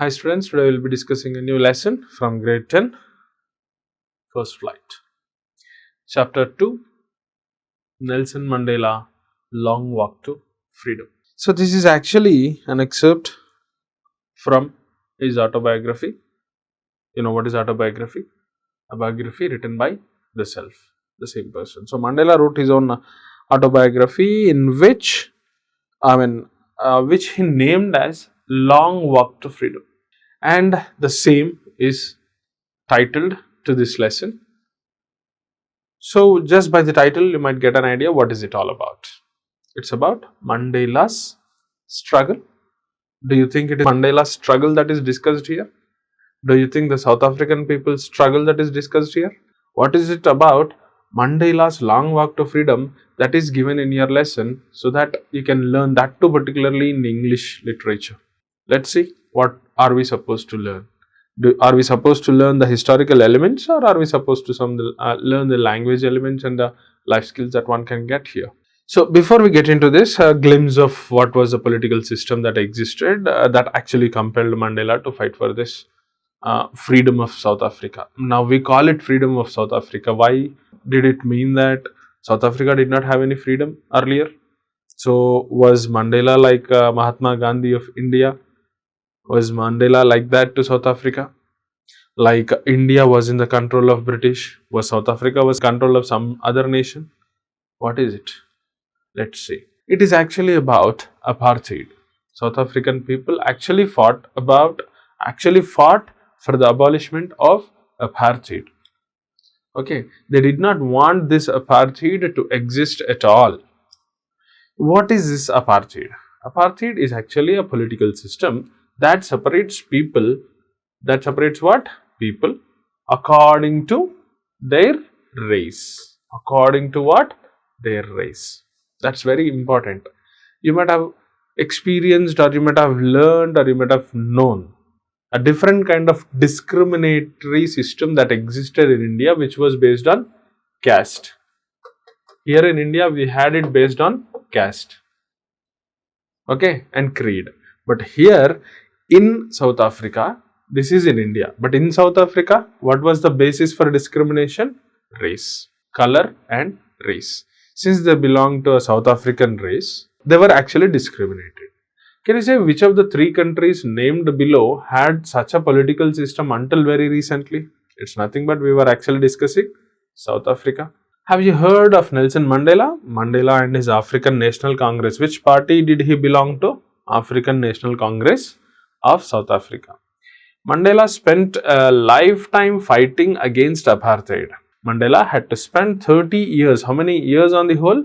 Hi students, today we will be discussing a new lesson from grade 10, First Flight. Chapter 2, Nelson Mandela, Long Walk to Freedom. So this is actually an excerpt from his autobiography. You know what is autobiography? A biography written by the self, the same person. So Mandela wrote his own autobiography in which he named as Long Walk to Freedom, and the same is titled to this lesson. So just by the title you might get an idea what is it all about. It's about Mandela's struggle. Do you think it is Mandela's struggle that is discussed here? Do you think the South African people's struggle that is discussed here? What is it about Mandela's long walk to freedom that is given in your lesson so that you can learn that too, particularly in English literature? Let's see, what are we supposed to learn? Are we supposed to learn the historical elements, or are we supposed to learn the language elements and the life skills that one can get here? So before we get into this, a glimpse of what was the political system that existed that actually compelled Mandela to fight for this freedom of South Africa. Now we call it freedom of South Africa. Why did it mean that South Africa did not have any freedom earlier? So was Mandela like Mahatma Gandhi of India? Was Mandela like that to South Africa? Like India was in the control of British, was South Africa was control of some other nation? What is it? Let's see. It is actually about apartheid. South African people actually fought for the abolishment of apartheid. Okay, they did not want this apartheid to exist at all. What is this apartheid? Apartheid is actually a political system that separates people, what? People according to their race. According to what? Their race. That's very important. You might have experienced, or you might have learned, or you might have known a different kind of discriminatory system that existed in India, which was based on caste. Here in India, we had it based on caste, okay, and creed. But here in South Africa, this is in India, but in South Africa, what was the basis for discrimination? Race, color and race. Since they belong to a South African race, they were actually discriminated. Can you say which of the three countries named below had such a political system until very recently? It's nothing but we were actually discussing South Africa. Have you heard of Nelson Mandela? Mandela and his African National Congress. Which party did he belong to? African National Congress of South Africa. Mandela spent a lifetime fighting against apartheid. Mandela had to spend 30 years. How many years on the whole?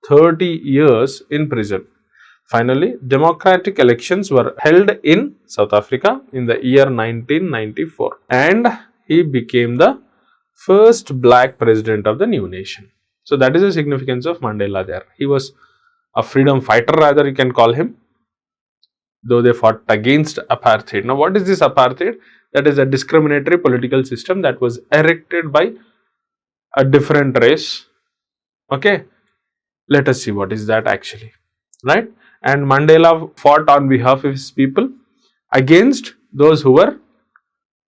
30 years in prison. Finally, democratic elections were held in South Africa in the year 1994, and he became the first black president of the new nation. So that is the significance of Mandela there. He was a freedom fighter, rather you can call him, though they fought against apartheid. Now what is this apartheid? That is a discriminatory political system that was erected by a different race. Okay, let us see what is that actually, right? And Mandela fought on behalf of his people against those who were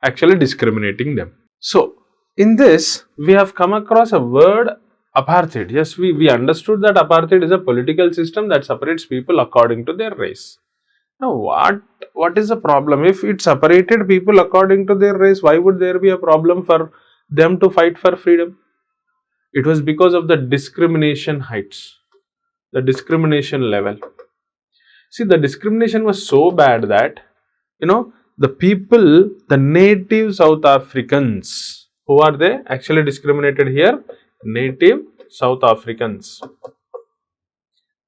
actually discriminating them. So in this we have come across a word apartheid. Yes, we understood that apartheid is a political system that separates people according to their race. Now what is the problem? If it separated people according to their race, why would there be a problem for them to fight for freedom? It was because of the discrimination heights, the discrimination level. See, the discrimination was so bad that, the people, the native South Africans, who are they actually discriminated here? Native South Africans.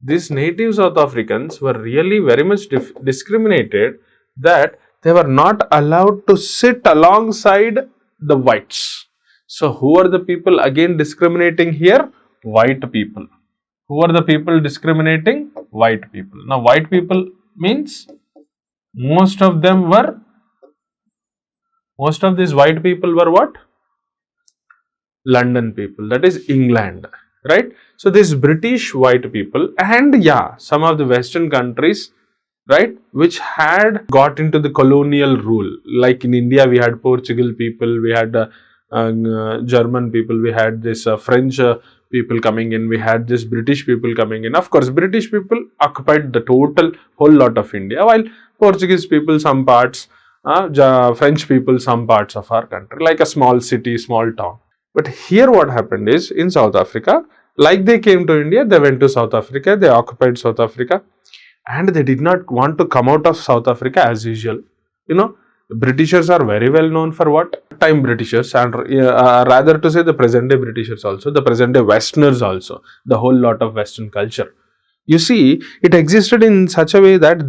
These native South Africans were really very much discriminated, that they were not allowed to sit alongside the whites. So who are the people again discriminating here? White people. Who are the people discriminating? White people. Now white people means most of these white people were what? London people, that is England, right? So these British white people and some of the Western countries right, which had got into the colonial rule. Like in India, we had Portugal people, we had German people, we had this French people coming in, we had this British people coming in. Of course, British people occupied the total whole lot of India, while Portuguese people some parts, French people some parts of our country, like a small city, small town. But here what happened is, in South Africa, like they came to India, they went to South Africa, they occupied South Africa, and they did not want to come out of South Africa as usual. You know, Britishers are very well known for what? Time Britishers, and rather to say the present day Britishers also, the present day Westerners also, the whole lot of Western culture. You see, it existed in such a way that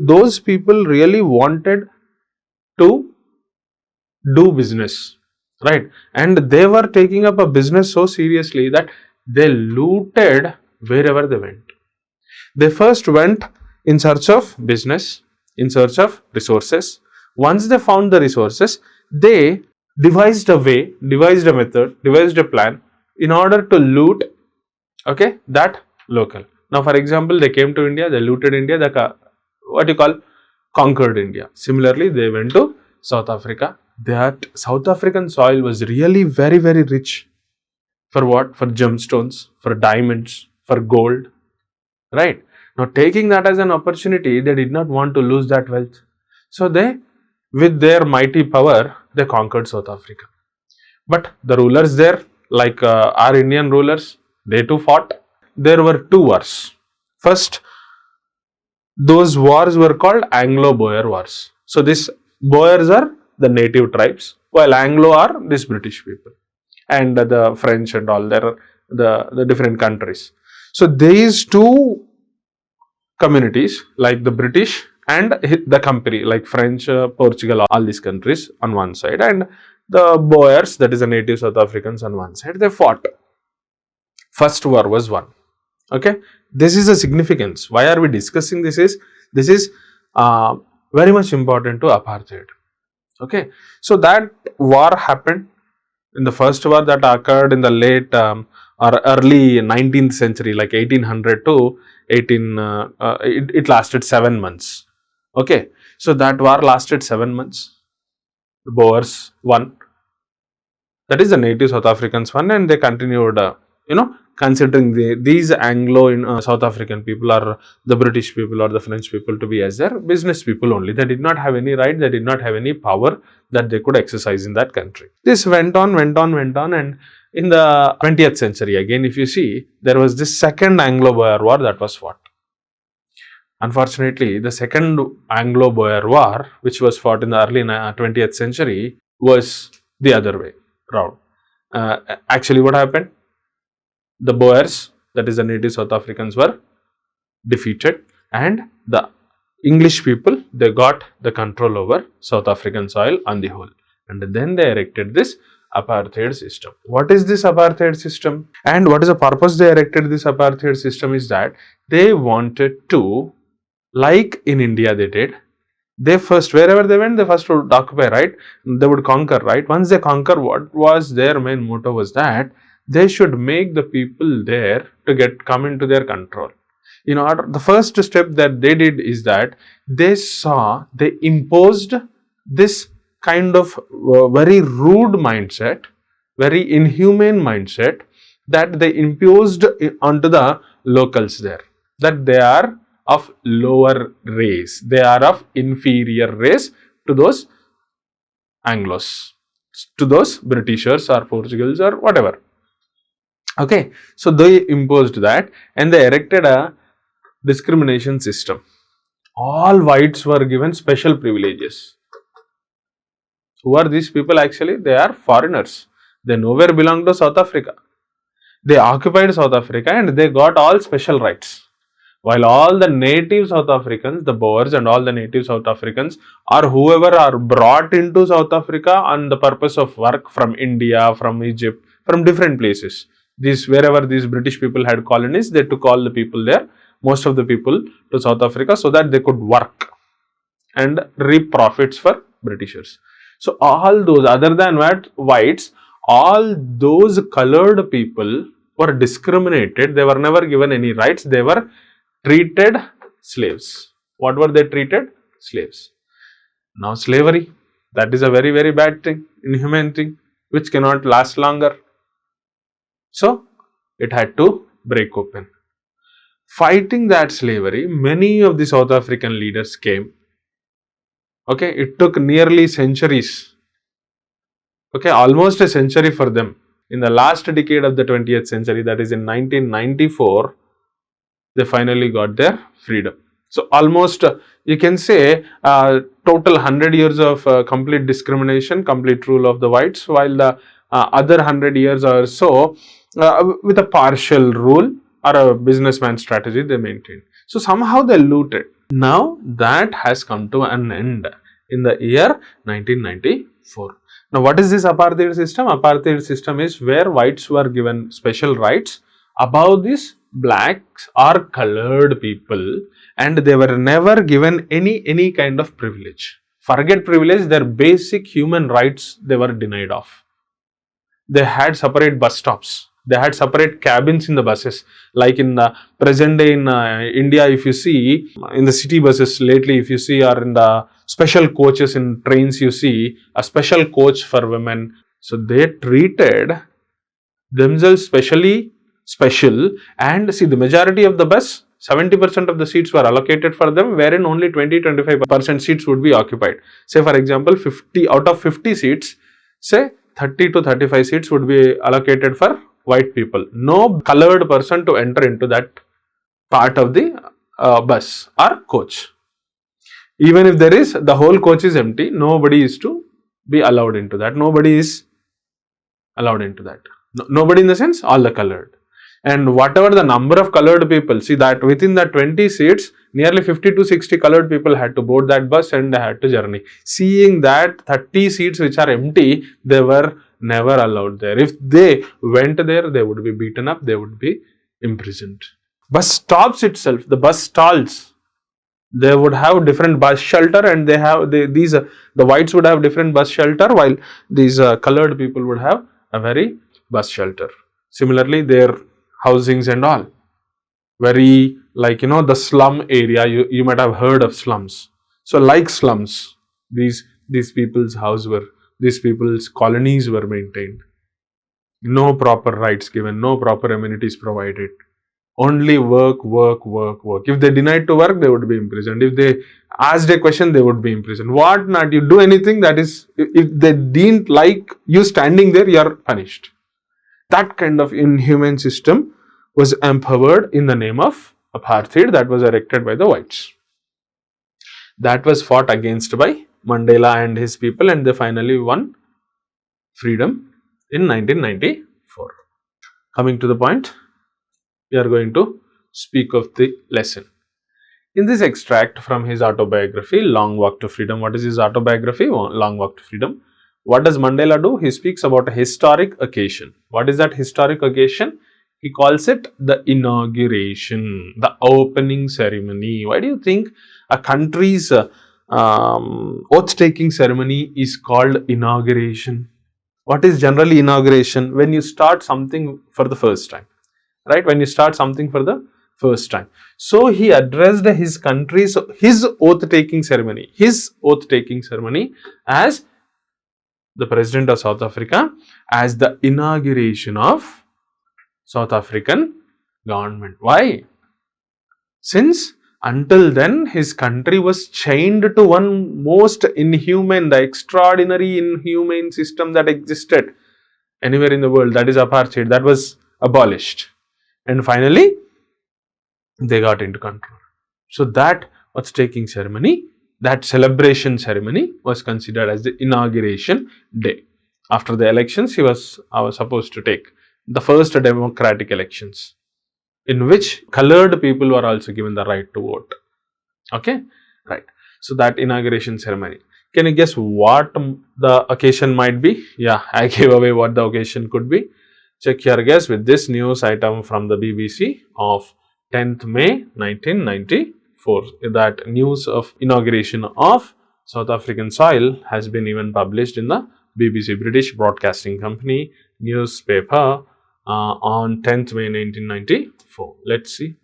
those people really wanted to do business, right? And they were taking up a business so seriously that they looted wherever they went. They first went in search of business, in search of resources. Once they found the resources, they devised a way, devised a method, devised a plan in order to loot, okay, that local. Now, for example, they came to India, they looted India, what you call conquered India. Similarly, they went to South Africa. That South African soil was really very, very rich. For what? For gemstones, for diamonds, for gold, right? Now, taking that as an opportunity, they did not want to lose that wealth. So, they, with their mighty power, they conquered South Africa. But the rulers there, like our Indian rulers, they too fought. There were two wars. First, those wars were called Anglo-Boer wars. So, these Boers are the native tribes, while Anglo are these British people and the French and all the different countries. So, these two communities, like the British and the company, like French, Portugal, all these countries on one side, and the Boers, that is the native South Africans, on one side, they fought. First war was won. Okay, this is a significance. Why are we discussing this? This is very much important to apartheid. Okay, so that war happened. In the first war that occurred in the late or early 19th century, like 1800 to 18, it lasted 7 months. Okay, so that war lasted 7 months. The Boers won. That is the native South Africans won, and they continued, considering these Anglo South African people or the British people or the French people to be as their business people only. They did not have any right, they did not have any power that they could exercise in that country. This went on, and in the 20th century, again, if you see, there was this second Anglo-Boer war that was fought. Unfortunately, the second Anglo-Boer war, which was fought in the early 20th century, was the other way round. Actually, what happened? The Boers, that is the native South Africans, were defeated, and the English people, they got the control over South African soil on the whole, and then they erected this apartheid system. What is this apartheid system, and what is the purpose they erected this apartheid system? Is that they wanted to, like in India they did, they first, wherever they went, they first would occupy, right? They would conquer, right? Once they conquer, what was their main motto was that they should make the people there to come into their control. In order, the first step that they did is that they imposed this kind of very rude mindset, very inhumane mindset, that they imposed onto the locals there, that they are of lower race, they are of inferior race to those Anglos, to those Britishers or Portugals or whatever. Okay, so they imposed that, and they erected a discrimination system. All whites were given special privileges. Who are these people actually? They are foreigners. They nowhere belong to South Africa. They occupied South Africa and they got all special rights. While all the native South Africans, the Boers and all the native South Africans, or whoever are brought into South Africa on the purpose of work from India, from Egypt, from different places. Wherever these British people had colonies, they took all the people there, most of the people to South Africa, so that they could work and reap profits for Britishers. So all those, other than whites, all those colored people were discriminated. They were never given any rights. They were treated slaves. What were they treated? Slaves. Now slavery, that is a very, very bad thing, inhumane thing, which cannot last longer. So it had to break open. Fighting that slavery, many of the South African leaders came. Okay, it took nearly centuries. Okay, almost a century for them. In the last decade of the 20th century, that is in 1994, they finally got their freedom. So almost you can say total 100 years of complete discrimination, complete rule of the whites, while the other 100 years or so with a partial rule or a businessman strategy they maintained. So somehow they looted. Now that has come to an end in the year 1994. Now what is this apartheid system? Apartheid system is where whites were given special rights above these blacks or colored people, and they were never given any kind of privilege. Forget privilege, their basic human rights they were denied of. They had separate bus stops. They had separate cabins in the buses. Like in the present day in India, if you see in the city buses lately, if you see, or in the special coaches in trains, you see a special coach for women. So they treated themselves special, and see, the majority of the bus, 70% of the seats were allocated for them, wherein only 20-25% seats would be occupied. Say for example, 50 out of 50 seats, say 30 to 35 seats would be allocated for white people. No colored person to enter into that part of the bus or coach. Even if there is, the whole coach is empty, nobody is to be allowed into that. Nobody is allowed into that. Nobody in the sense, all the colored. And whatever the number of colored people, see that within the 20 seats, nearly 50 to 60 colored people had to board that bus and they had to journey. Seeing that 30 seats which are empty, they were never allowed there. If they went there, they would be beaten up, they would be imprisoned. Bus stops itself, the bus stalls, they would have different bus shelter, and they have the whites would have different bus shelter, while these colored people would have a very bus shelter. Similarly, their housings and all, very like the slum area, you might have heard of slums. So like slums, these people's these people's colonies were maintained. No proper rights given, no proper amenities provided. Only work. If they denied to work, they would be imprisoned. If they asked a question, they would be imprisoned. What not? You do anything, that is, if they didn't like you standing there, you are punished. That kind of inhumane system was empowered in the name of apartheid that was erected by the whites. That was fought against by Mandela and his people, and they finally won freedom in 1994. Coming to the point, we are going to speak of the lesson. In this extract from his autobiography, Long Walk to Freedom, what is his autobiography? Long Walk to Freedom. What does Mandela do? He speaks about a historic occasion. What is that historic occasion? He calls it the inauguration, the opening ceremony. Why do you think a country's oath-taking ceremony is called inauguration? What is generally inauguration? When you start something for the first time, right? When you start something for the first time. So he addressed his country, his oath-taking ceremony as the President of South Africa, as the inauguration of South African government. Why? Since until then his country was chained to one most inhumane, the extraordinary inhumane system that existed anywhere in the world, that is apartheid, that was abolished. And finally, they got into control. So that oath-taking ceremony, that celebration ceremony was considered as the inauguration day. After the elections, I was supposed to take the first democratic elections, in which colored people were also given the right to vote. Okay, right. So that inauguration ceremony. Can you guess what the occasion might be? Yeah, I gave away what the occasion could be. Check your guess with this news item from the BBC of 10th May 1994. That news of inauguration of South African soil has been even published in the BBC, British Broadcasting Company newspaper on 10th May 1994. Let's see.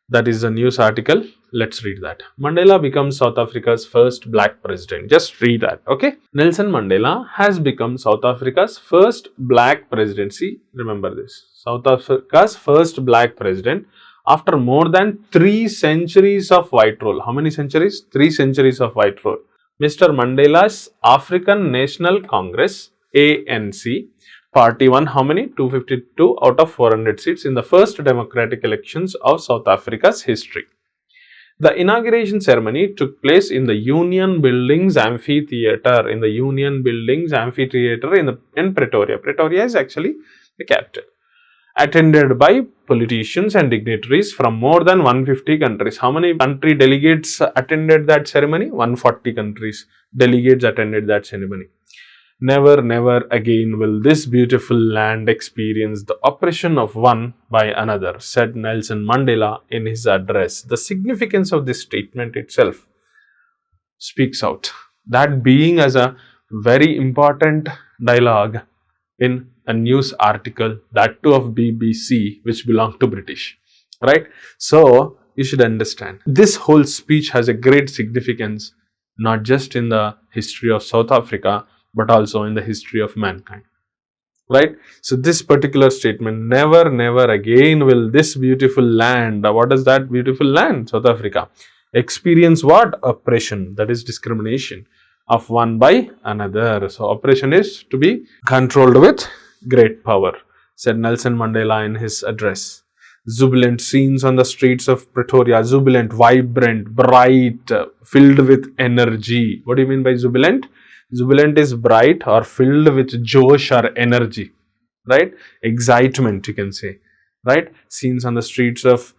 That is a news article Let's read that. Mandela becomes South Africa's first black president. Just read that, okay? Nelson Mandela has become South Africa's first black president. See, remember this. South Africa's first black president after more than 3 centuries of white rule. How many centuries? 3 centuries of white rule. Mr. Mandela's African National Congress, ANC, Party won how many? 252 out of 400 seats in the first democratic elections of South Africa's history. The inauguration ceremony took place in the Union Buildings Amphitheatre. In Pretoria. Pretoria is actually the capital. Attended by politicians and dignitaries from more than 150 countries. How many country delegates attended that ceremony? 140 countries delegates attended that ceremony. Never, never again will this beautiful land experience the oppression of one by another, said Nelson Mandela in his address. The significance of this statement itself speaks out. That being as a very important dialogue in a news article, that too of BBC, which belonged to British, right? So, you should understand, this whole speech has a great significance, not just in the history of South Africa, but also in the history of mankind, right? So this particular statement, never, never again will this beautiful land, what is that beautiful land? South Africa, experience what? Oppression, that is discrimination of one by another. So oppression is to be controlled with great power, said Nelson Mandela in his address. Jubilant scenes on the streets of Pretoria, jubilant, vibrant, bright, filled with energy. What do you mean by jubilant? Jubilant is bright or filled with josh or energy, right? Excitement, you can say, right? Scenes on the streets of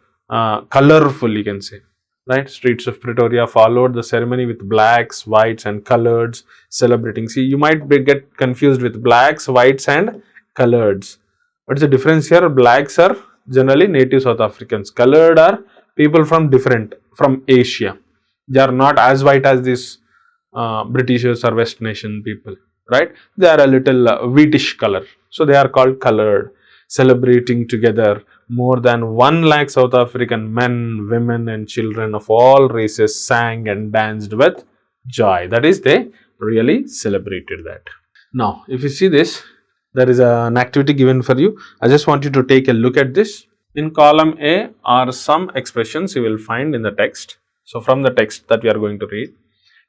colorful, you can say, right? Streets of Pretoria followed the ceremony with blacks, whites and coloreds celebrating. See, you might get confused with blacks, whites and coloreds. What's the difference here? Blacks are generally native South Africans. Colored are people from Asia. They are not as white as these Britishers or West Nation people, right? They are a little wheatish color, so they are called colored. Celebrating together, more than 1 lakh South African men, women and children of all races sang and danced with joy. That is, they really celebrated that. Now, if you see this, there is an activity given for you. I just want you to take a look at this. In column A are some expressions you will find in the text. So, from the text that we are going to read,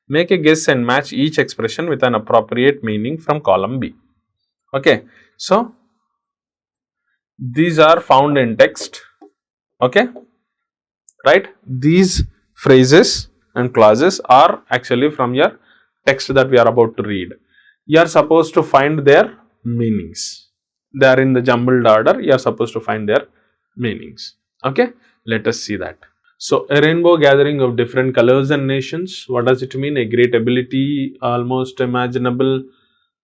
make a guess and match each expression with an appropriate meaning from column B. Okay, so these are found in text, okay, right? These phrases and clauses are actually from your text that we are about to read. You are supposed to find their meanings. They are in the jumbled order. You are supposed to find their meanings. Okay, let us see that. So, a rainbow gathering of different colors and nations. What does it mean? A great ability, almost imaginable,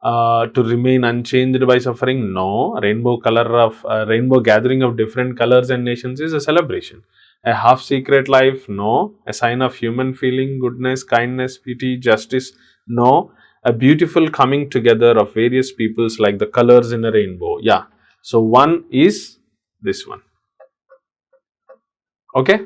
to remain unchanged by suffering? No. Rainbow gathering of different colors and nations is a celebration. A half secret life? No. A sign of human feeling, goodness, kindness, pity, justice? No. A beautiful coming together of various peoples like the colors in a rainbow. Yeah. So, one is this one. Okay.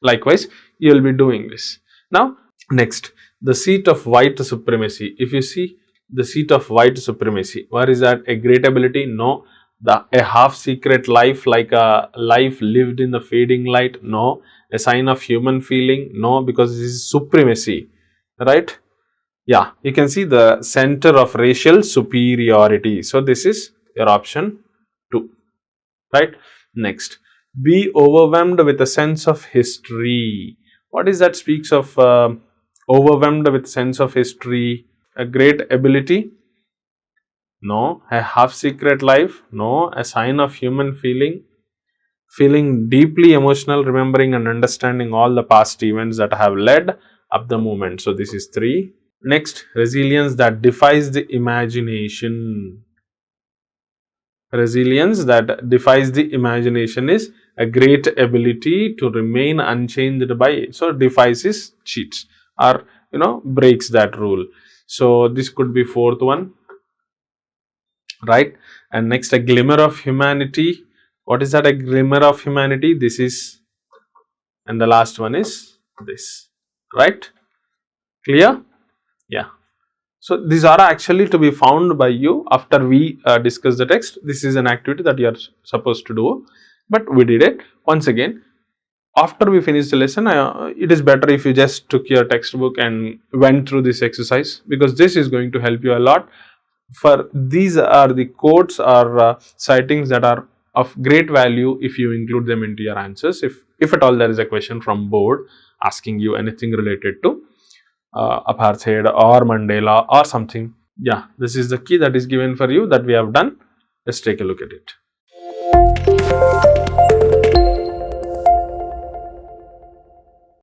Likewise, you will be doing this. Now, next, the seat of white supremacy. If you see the seat of white supremacy, where is that? A great ability? No. A half secret life, like a life lived in the fading light? No. A sign of human feeling? No, because this is supremacy, right? Yeah, you can see the center of racial superiority. So, this is your option 2, right? Next, be overwhelmed with a sense of history. What is that speaks of overwhelmed with sense of history? A great ability? No. A half secret life? No. A sign of human feeling? Feeling deeply emotional, remembering and understanding all the past events that have led up the movement. So, this is 3. Next, resilience that defies the imagination. Resilience that defies the imagination is a great ability to remain unchanged by. So, defies is cheats or breaks that rule. So, this could be 4th one, right? And next, a glimmer of humanity. What is that? A glimmer of humanity? This is, and the last one is this, right? Clear? Yeah. So these are actually to be found by you after we discuss the text. This is an activity that you are supposed to do, but we did it. Once again, after we finish the lesson, it is better if you just took your textbook and went through this exercise, because this is going to help you a lot. For these are the quotes or citings that are of great value if you include them into your answers. If at all there is a question from board asking you anything related to apartheid or Mandela or something, yeah, this is the key that is given for you that we have done. Let's take a look at it.